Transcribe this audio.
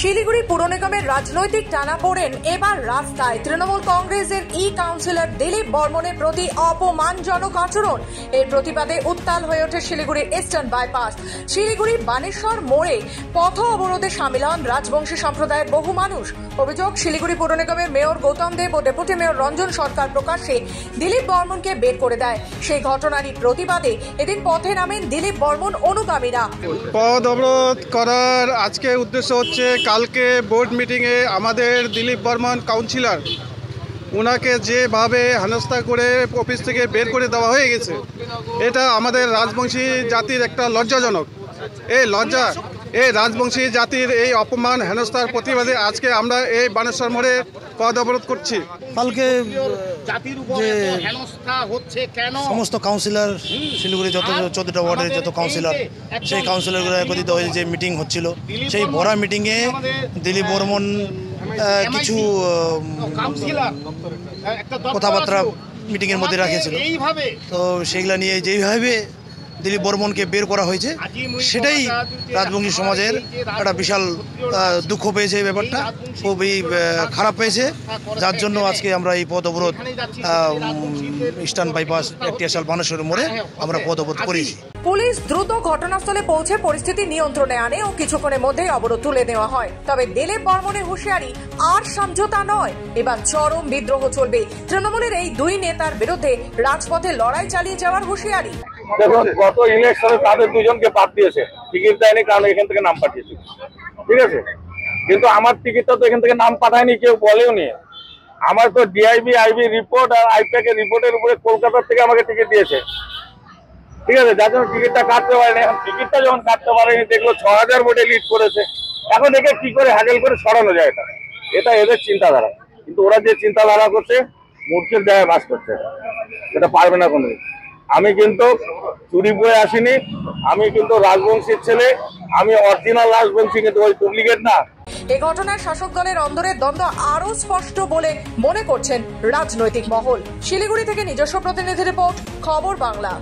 শিলিগুড়ি পুর নিগমের রাজনৈতিক টানাপোড়েন এবার রাস্তায়। তৃণমূল কংগ্রেসের কাউন্সিলর দিলীপ বর্মনের প্রতি অপমানজনক আচরণ। এর প্রতিবাদে উত্তাল হয়ে ওঠে শিলিগুড়ির ইস্টার্ন বাইপাস। শিলিগুড়ি বানেশ্বর মোড়ে পথ অবরোধে সামিল হন রাজবংশী সম্প্রদায়ের বহু মানুষ। অভিযোগ, শিলিগুড়ি পুর নিগমের মেয়র গৌতম দেব ও ডেপুটি মেয়র রঞ্জন সরকার প্রকাশ্যে দিলীপ বর্মনকে বের করে দেয়। সেই ঘটনারই প্রতিবাদে এদিন পথে নামেন দিলীপ বর্মন অনুগামীরা। পথ অবরোধ করার আজকে উদ্দেশ্য হচ্ছে, কালকে বোর্ড মিটিংয়ে আমাদের দিলীপ বর্মন কাউন্সিলর, ওনাকে যেভাবে হেনস্থা করে অফিস থেকে বের করে দেওয়া হয়ে গেছে, এটা আমাদের রাজবংশী জাতির একটা লজ্জাজনক। এই রাজবংশী জাতির এই অপমান হেনস্থার প্রতিবাদে আজকে আমরা এই বানেশ্বর মোড়ে পথ অবরোধ করছি। কালকে যে সমস্ত কাউন্সিলর, শিলিগুড়ি যত 14টা ওয়ার্ডের যত কাউন্সিলর, সেই কাউন্সিলরগুলো একত্রিত হয়ে যে মিটিং হচ্ছিল, সেই ভরা মিটিংয়ে দিলীপ বর্মন কিছু কথাবার্তা মিটিংয়ের মধ্যে রাখিয়েছিল। তো সেইগুলা নিয়ে যেইভাবে দিলীপ বর্মনকে বের করা হয়েছে, সেটাই রাজবংশী সমাজের একটা বিশাল দুঃখ পেয়েছে। এই ব্যাপারটা খুবই খারাপ পেয়েছে, যার জন্য আজকে আমরা এই পথ অবরোধ ইস্টার্ন বাইপাস একটিয়াশাল বানেশ্বর মোড়ে আমরা পথ অবরোধ করেছি। পুলিশ দ্রুত ঘটনাস্থলে পৌঁছে পরিস্থিতি নিয়ন্ত্রণে আনে ও কিছুক্ষণের মধ্যেই অবরোধ তুলে নেওয়া হয়। তবে দিলীপ বর্মনের হুঁশিয়ারি, আর সমঝোতা নয়, এবার চরম বিদ্রোহ চলবে। তৃণমূলের এই দুই নেতার বিরুদ্ধে রাজপথে লড়াই চালিয়ে যাওয়ার হুঁশিয়ারি। দেখুন, গত ইলেকশনে তাদের দুজনকে বাদ দিয়েছে, টিকিট দেয়নি, কারণ এখান থেকে নাম পাঠিয়েছে, ঠিক আছে। কিন্তু আমার টিকিটটা তো এখান থেকে নাম পাঠায়নি, কেউ বলেও নি। আমার তো ডিআইবি আইবি রিপোর্ট আর আইপ্যাক এর রিপোর্টের উপরে কলকাতা থেকে আমাকে টিকিট দিয়েছে, ঠিক আছে, যার জন্য টিকিটটা কাটতে পারেনি। এখন টিকিটটা যখন কাটতে পারেনি, দেখলো 6000 ভোটে লিড করেছে। এখন একে কি করে হ্যান্ডেল করে সরানো যায়, এটা এদের চিন্তাধারা। কিন্তু ওরা যে চিন্তাধারা করছে, মূর্খের জায়গায় বাস করছে, এটা পারবে না কোনো। আমি কিন্তু চুরি করে আসিনি, আমি কিন্তু রাজবংশীর ছেলে, আমি অরিজিনাল রাজবংশী, কিন্তু ওই ডুপ্লিকেট না। এই ঘটনায় শাসক দলের অন্দরের দ্বন্দ্ব আরো স্পষ্ট বলে মনে করছেন রাজনৈতিক মহল। শিলিগুড়ি থেকে নিজস্ব প্রতিনিধি রিপোর্ট, খবর বাংলা।